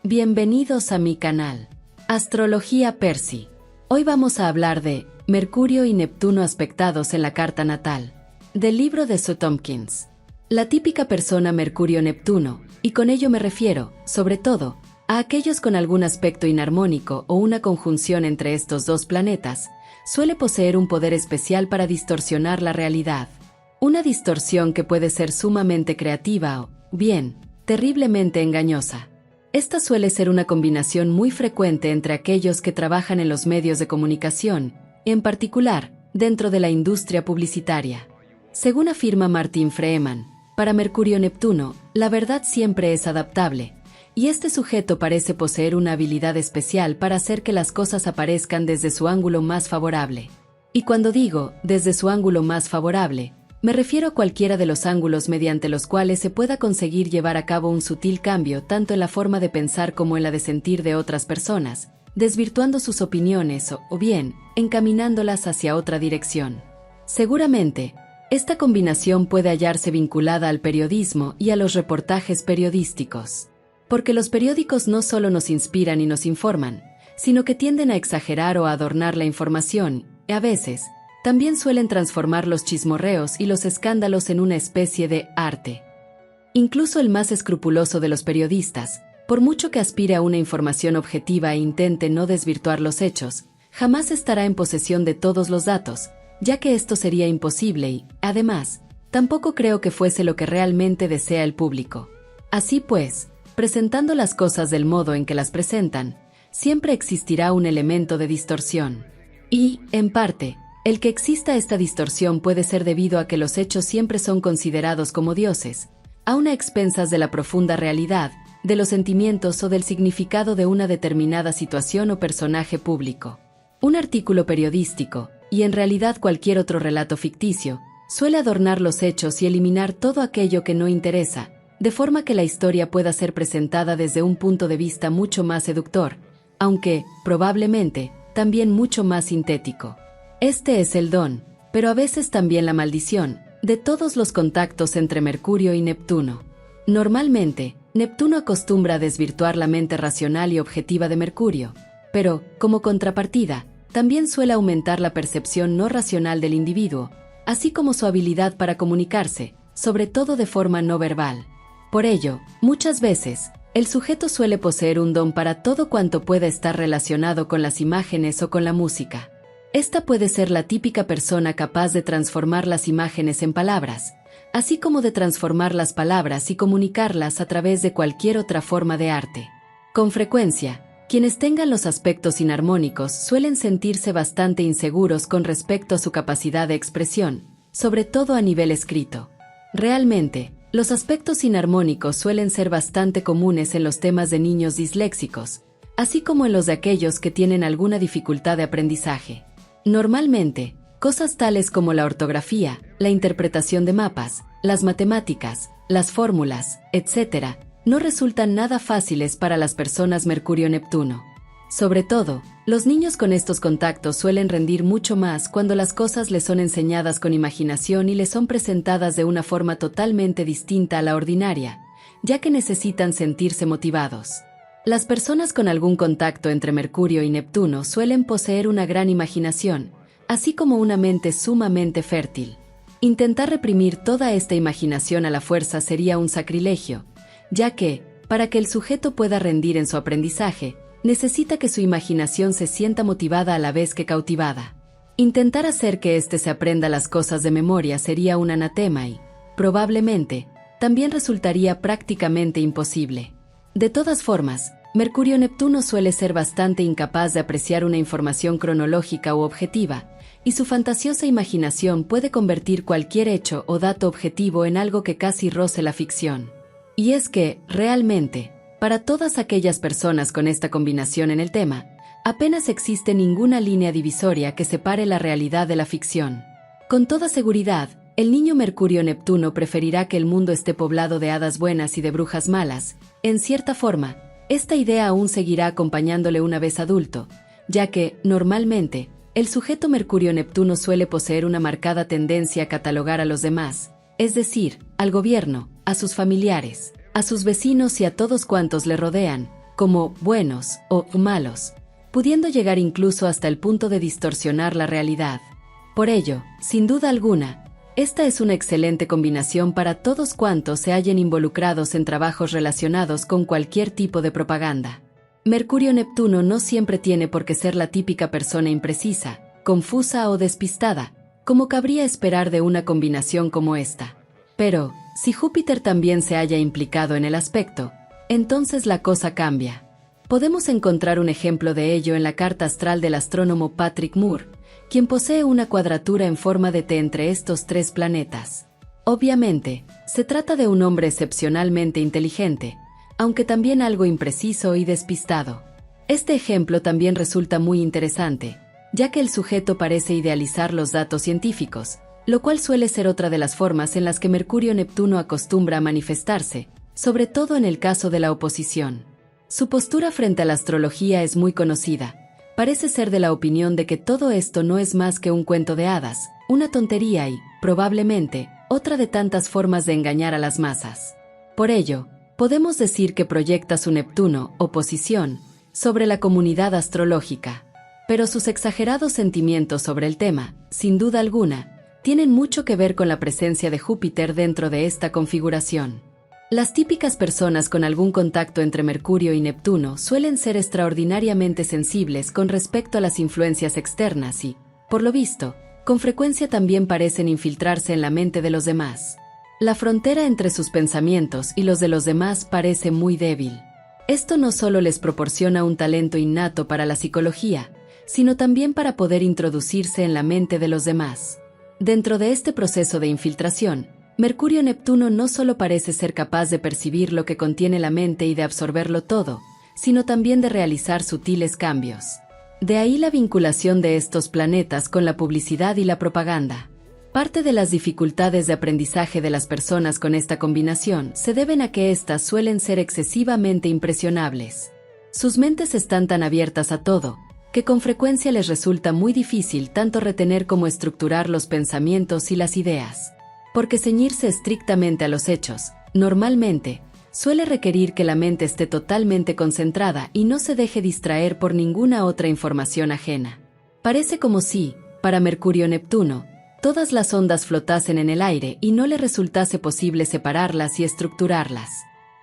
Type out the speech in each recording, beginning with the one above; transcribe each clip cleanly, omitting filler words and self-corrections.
Bienvenidos a mi canal, Astrología Percy. Hoy vamos a hablar de Mercurio y Neptuno aspectados en la carta natal, del libro de Sue Tompkins. La típica persona Mercurio-Neptuno, y con ello me refiero, sobre todo, a aquellos con algún aspecto inarmónico o una conjunción entre estos dos planetas, suele poseer un poder especial para distorsionar la realidad. Una distorsión que puede ser sumamente creativa o, bien, terriblemente engañosa. Esta suele ser una combinación muy frecuente entre aquellos que trabajan en los medios de comunicación, en particular, dentro de la industria publicitaria. Según afirma Martin Freeman, para Mercurio-Neptuno, la verdad siempre es adaptable, y este sujeto parece poseer una habilidad especial para hacer que las cosas aparezcan desde su ángulo más favorable. Y cuando digo, desde su ángulo más favorable, me refiero a cualquiera de los ángulos mediante los cuales se pueda conseguir llevar a cabo un sutil cambio tanto en la forma de pensar como en la de sentir de otras personas, desvirtuando sus opiniones o bien, encaminándolas hacia otra dirección. Seguramente, esta combinación puede hallarse vinculada al periodismo y a los reportajes periodísticos. Porque los periódicos no solo nos inspiran y nos informan, sino que tienden a exagerar o a adornar la información, y a veces, también suelen transformar los chismorreos y los escándalos en una especie de arte. Incluso el más escrupuloso de los periodistas, por mucho que aspire a una información objetiva e intente no desvirtuar los hechos, jamás estará en posesión de todos los datos, ya que esto sería imposible y, además, tampoco creo que fuese lo que realmente desea el público. Así pues, presentando las cosas del modo en que las presentan, siempre existirá un elemento de distorsión. Y, en parte, el que exista esta distorsión puede ser debido a que los hechos siempre son considerados como dioses, aun a expensas de la profunda realidad, de los sentimientos o del significado de una determinada situación o personaje público. Un artículo periodístico, y en realidad cualquier otro relato ficticio, suele adornar los hechos y eliminar todo aquello que no interesa, de forma que la historia pueda ser presentada desde un punto de vista mucho más seductor, aunque, probablemente, también mucho más sintético. Este es el don, pero a veces también la maldición, de todos los contactos entre Mercurio y Neptuno. Normalmente, Neptuno acostumbra a desvirtuar la mente racional y objetiva de Mercurio, pero, como contrapartida, también suele aumentar la percepción no racional del individuo, así como su habilidad para comunicarse, sobre todo de forma no verbal. Por ello, muchas veces, el sujeto suele poseer un don para todo cuanto pueda estar relacionado con las imágenes o con la música. Esta puede ser la típica persona capaz de transformar las imágenes en palabras, así como de transformar las palabras y comunicarlas a través de cualquier otra forma de arte. Con frecuencia, quienes tengan los aspectos inarmónicos suelen sentirse bastante inseguros con respecto a su capacidad de expresión, sobre todo a nivel escrito. Realmente, los aspectos inarmónicos suelen ser bastante comunes en los temas de niños disléxicos, así como en los de aquellos que tienen alguna dificultad de aprendizaje. Normalmente, cosas tales como la ortografía, la interpretación de mapas, las matemáticas, las fórmulas, etc., no resultan nada fáciles para las personas Mercurio-Neptuno. Sobre todo, los niños con estos contactos suelen rendir mucho más cuando las cosas les son enseñadas con imaginación y les son presentadas de una forma totalmente distinta a la ordinaria, ya que necesitan sentirse motivados. Las personas con algún contacto entre Mercurio y Neptuno suelen poseer una gran imaginación, así como una mente sumamente fértil. Intentar reprimir toda esta imaginación a la fuerza sería un sacrilegio, ya que, para que el sujeto pueda rendir en su aprendizaje, necesita que su imaginación se sienta motivada a la vez que cautivada. Intentar hacer que éste se aprenda las cosas de memoria sería un anatema y, probablemente, también resultaría prácticamente imposible. De todas formas, Mercurio-Neptuno suele ser bastante incapaz de apreciar una información cronológica u objetiva, y su fantasiosa imaginación puede convertir cualquier hecho o dato objetivo en algo que casi roce la ficción. Y es que, realmente, para todas aquellas personas con esta combinación en el tema, apenas existe ninguna línea divisoria que separe la realidad de la ficción. Con toda seguridad, el niño Mercurio-Neptuno preferirá que el mundo esté poblado de hadas buenas y de brujas malas. En cierta forma, esta idea aún seguirá acompañándole una vez adulto, ya que, normalmente, el sujeto Mercurio-Neptuno suele poseer una marcada tendencia a catalogar a los demás, es decir, al gobierno, a sus familiares, a sus vecinos y a todos cuantos le rodean, como buenos o malos, pudiendo llegar incluso hasta el punto de distorsionar la realidad. Por ello, sin duda alguna, esta es una excelente combinación para todos cuantos se hallen involucrados en trabajos relacionados con cualquier tipo de propaganda. Mercurio-Neptuno no siempre tiene por qué ser la típica persona imprecisa, confusa o despistada, como cabría esperar de una combinación como esta. Pero, si Júpiter también se haya implicado en el aspecto, entonces la cosa cambia. Podemos encontrar un ejemplo de ello en la carta astral del astrónomo Patrick Moore, quien posee una cuadratura en forma de T entre estos tres planetas. Obviamente, se trata de un hombre excepcionalmente inteligente, aunque también algo impreciso y despistado. Este ejemplo también resulta muy interesante, ya que el sujeto parece idealizar los datos científicos, lo cual suele ser otra de las formas en las que Mercurio-Neptuno acostumbra a manifestarse, sobre todo en el caso de la oposición. Su postura frente a la astrología es muy conocida. Parece ser de la opinión de que todo esto no es más que un cuento de hadas, una tontería y, probablemente, otra de tantas formas de engañar a las masas. Por ello, podemos decir que proyecta su Neptuno, oposición, sobre la comunidad astrológica. Pero sus exagerados sentimientos sobre el tema, sin duda alguna, tienen mucho que ver con la presencia de Júpiter dentro de esta configuración. Las típicas personas con algún contacto entre Mercurio y Neptuno suelen ser extraordinariamente sensibles con respecto a las influencias externas y, por lo visto, con frecuencia también parecen infiltrarse en la mente de los demás. La frontera entre sus pensamientos y los de los demás parece muy débil. Esto no solo les proporciona un talento innato para la psicología, sino también para poder introducirse en la mente de los demás. Dentro de este proceso de infiltración, Mercurio-Neptuno no solo parece ser capaz de percibir lo que contiene la mente y de absorberlo todo, sino también de realizar sutiles cambios. De ahí la vinculación de estos planetas con la publicidad y la propaganda. Parte de las dificultades de aprendizaje de las personas con esta combinación se deben a que éstas suelen ser excesivamente impresionables. Sus mentes están tan abiertas a todo, que con frecuencia les resulta muy difícil tanto retener como estructurar los pensamientos y las ideas. Porque ceñirse estrictamente a los hechos, normalmente, suele requerir que la mente esté totalmente concentrada y no se deje distraer por ninguna otra información ajena. Parece como si, para Mercurio-Neptuno, todas las ondas flotasen en el aire y no le resultase posible separarlas y estructurarlas.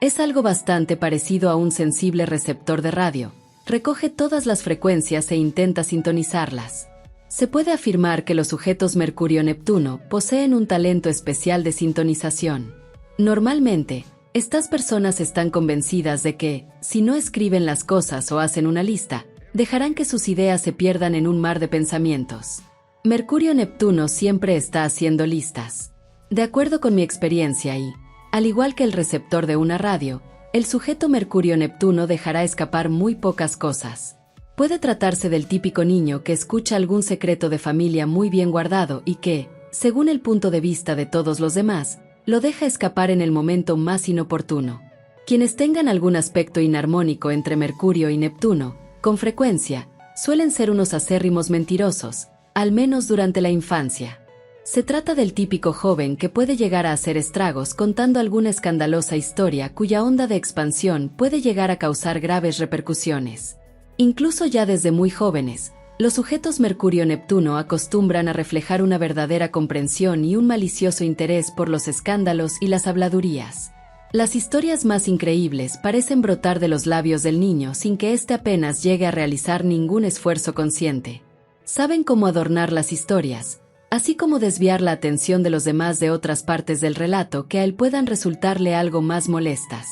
Es algo bastante parecido a un sensible receptor de radio. Recoge todas las frecuencias e intenta sintonizarlas. Se puede afirmar que los sujetos Mercurio-Neptuno poseen un talento especial de sintonización. Normalmente, estas personas están convencidas de que, si no escriben las cosas o hacen una lista, dejarán que sus ideas se pierdan en un mar de pensamientos. Mercurio-Neptuno siempre está haciendo listas. De acuerdo con mi experiencia y, al igual que el receptor de una radio, el sujeto Mercurio-Neptuno dejará escapar muy pocas cosas. Puede tratarse del típico niño que escucha algún secreto de familia muy bien guardado y que, según el punto de vista de todos los demás, lo deja escapar en el momento más inoportuno. Quienes tengan algún aspecto inarmónico entre Mercurio y Neptuno, con frecuencia, suelen ser unos acérrimos mentirosos, al menos durante la infancia. Se trata del típico joven que puede llegar a hacer estragos contando alguna escandalosa historia cuya onda de expansión puede llegar a causar graves repercusiones. Incluso ya desde muy jóvenes, los sujetos Mercurio-Neptuno acostumbran a reflejar una verdadera comprensión y un malicioso interés por los escándalos y las habladurías. Las historias más increíbles parecen brotar de los labios del niño sin que éste apenas llegue a realizar ningún esfuerzo consciente. Saben cómo adornar las historias, así como desviar la atención de los demás de otras partes del relato que a él puedan resultarle algo más molestas.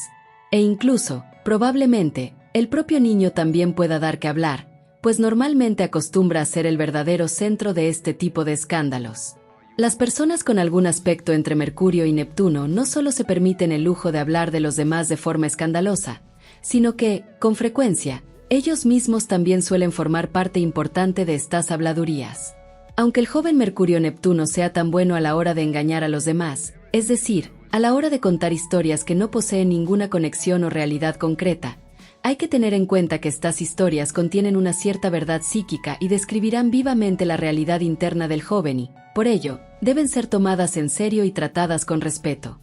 E incluso, probablemente, el propio niño también pueda dar que hablar, pues normalmente acostumbra a ser el verdadero centro de este tipo de escándalos. Las personas con algún aspecto entre Mercurio y Neptuno no solo se permiten el lujo de hablar de los demás de forma escandalosa, sino que, con frecuencia, ellos mismos también suelen formar parte importante de estas habladurías. Aunque el joven Mercurio-Neptuno sea tan bueno a la hora de engañar a los demás, es decir, a la hora de contar historias que no poseen ninguna conexión o realidad concreta, hay que tener en cuenta que estas historias contienen una cierta verdad psíquica y describirán vivamente la realidad interna del joven y, por ello, deben ser tomadas en serio y tratadas con respeto.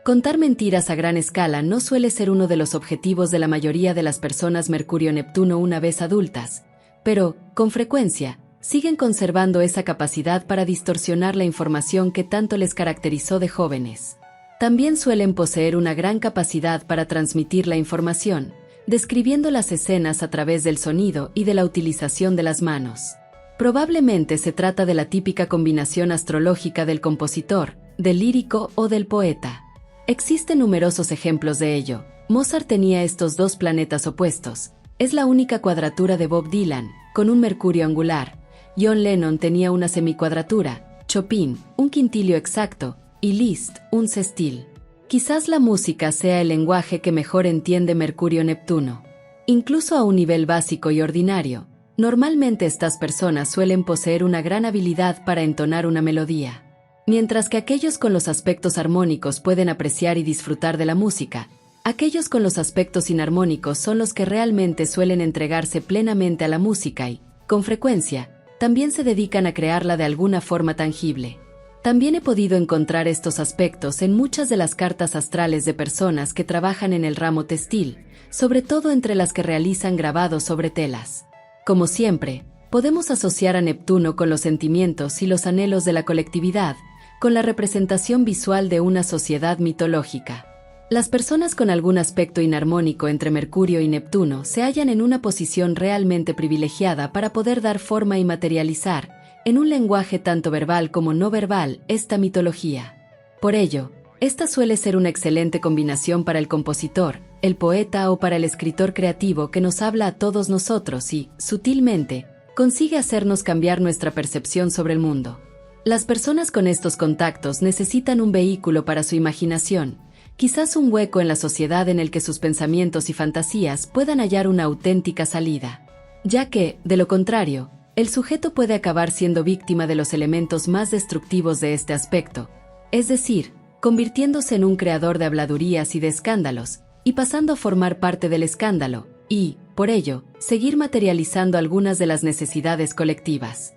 Contar mentiras a gran escala no suele ser uno de los objetivos de la mayoría de las personas Mercurio-Neptuno una vez adultas, pero, con frecuencia, siguen conservando esa capacidad para distorsionar la información que tanto les caracterizó de jóvenes. También suelen poseer una gran capacidad para transmitir la información, describiendo las escenas a través del sonido y de la utilización de las manos. Probablemente se trata de la típica combinación astrológica del compositor, del lírico o del poeta. Existen numerosos ejemplos de ello. Mozart tenía estos dos planetas opuestos. Es la única cuadratura de Bob Dylan, con un mercurio angular. John Lennon tenía una semicuadratura, Chopin, un quintilio exacto, y Liszt, un sextil. Quizás la música sea el lenguaje que mejor entiende Mercurio-Neptuno. Incluso a un nivel básico y ordinario, normalmente estas personas suelen poseer una gran habilidad para entonar una melodía. Mientras que aquellos con los aspectos armónicos pueden apreciar y disfrutar de la música, aquellos con los aspectos inarmónicos son los que realmente suelen entregarse plenamente a la música y, con frecuencia, también se dedican a crearla de alguna forma tangible. También he podido encontrar estos aspectos en muchas de las cartas astrales de personas que trabajan en el ramo textil, sobre todo entre las que realizan grabados sobre telas. Como siempre, podemos asociar a Neptuno con los sentimientos y los anhelos de la colectividad, con la representación visual de una sociedad mitológica. Las personas con algún aspecto inarmónico entre Mercurio y Neptuno se hallan en una posición realmente privilegiada para poder dar forma y materializar, en un lenguaje tanto verbal como no verbal, esta mitología. Por ello, esta suele ser una excelente combinación para el compositor, el poeta o para el escritor creativo que nos habla a todos nosotros y, sutilmente, consigue hacernos cambiar nuestra percepción sobre el mundo. Las personas con estos contactos necesitan un vehículo para su imaginación, quizás un hueco en la sociedad en el que sus pensamientos y fantasías puedan hallar una auténtica salida, ya que, de lo contrario, el sujeto puede acabar siendo víctima de los elementos más destructivos de este aspecto, es decir, convirtiéndose en un creador de habladurías y de escándalos, y pasando a formar parte del escándalo, y, por ello, seguir materializando algunas de las necesidades colectivas.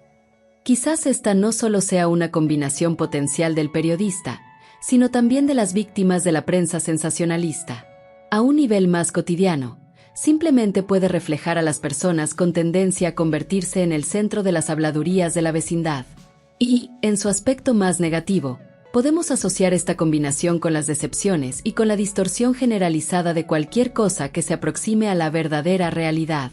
Quizás esta no solo sea una combinación potencial del periodista, sino también de las víctimas de la prensa sensacionalista. A un nivel más cotidiano, simplemente puede reflejar a las personas con tendencia a convertirse en el centro de las habladurías de la vecindad. Y, en su aspecto más negativo, podemos asociar esta combinación con las decepciones y con la distorsión generalizada de cualquier cosa que se aproxime a la verdadera realidad.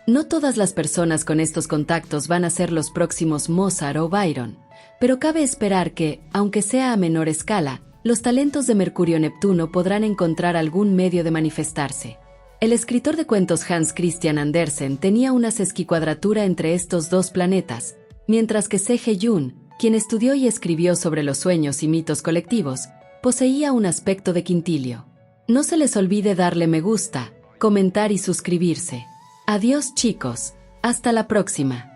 No todas las personas con estos contactos van a ser los próximos Mozart o Byron, pero cabe esperar que, aunque sea a menor escala, los talentos de Mercurio-Neptuno podrán encontrar algún medio de manifestarse. El escritor de cuentos Hans Christian Andersen tenía una sesquicuadratura entre estos dos planetas, mientras que C.G. Jung, quien estudió y escribió sobre los sueños y mitos colectivos, poseía un aspecto de quintilio. No se les olvide darle me gusta, comentar y suscribirse. Adiós chicos, hasta la próxima.